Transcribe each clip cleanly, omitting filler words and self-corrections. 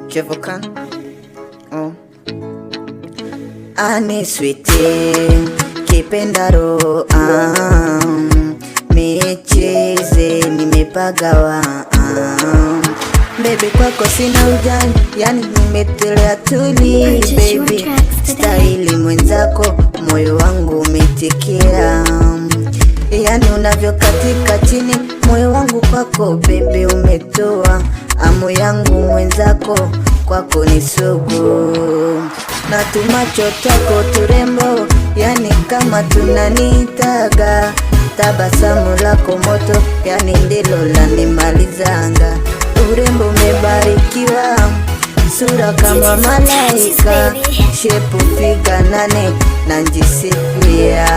Jevokan. Oh. Ani sweetie kipendaro micheze nimepagawa baby kwako sina ujani, yani nimetelea tuli baby style mwenzako moyo wangu umetikia, yani unavyokatika chini moyo wangu kwako baby umetoa amu yangu mwenzako kwako ni sugu na tumacho tako turembo, yani kama tunanitaga tabasamu lako moto, yani ndilo lanimalizanga. Urembo umebarikiwa, sura kama malaika, shepu figa 8 na njisifia.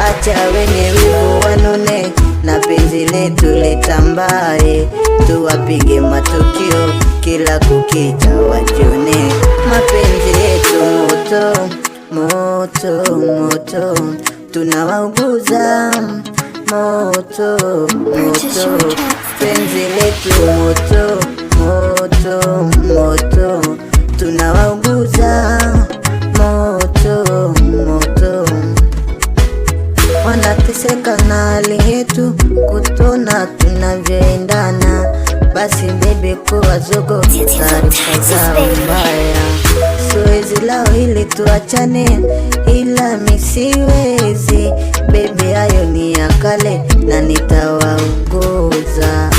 Acha wenye wivu wanune na penzi letu litambae, tuwapige matukio kila kukicha wajone. Mapenzi yetu moto, moto, moto, tunawauguza moto, moto. Penzi letu moto, moto, moto, tunawauguza moto, moto. Wanateseka na hali yetu kutona tunavyoendana, basi baby kuwa zogo taarifa zao mbaya. Siwezi lao ili tuachane, ila misiwezi baby, hayo ni ya kale na nitawauguza.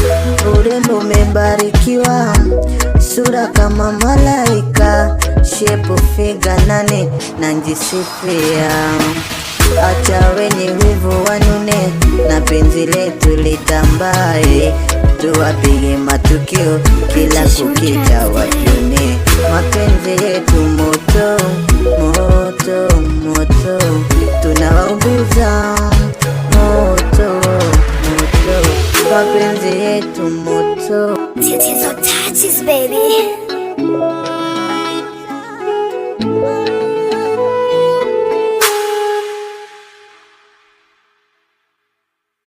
Urembo umebarikiwa, sura kama malaika, shepu figa 8 na njisifia. Acha wenye wivu wanune na penzi letu litambae, tuwapige matukio kila kukicha wajone. Mapenzi yetu moto, moto, moto, tunawauguza moto, moto. Mapenzi yetu moto. Touches, baby.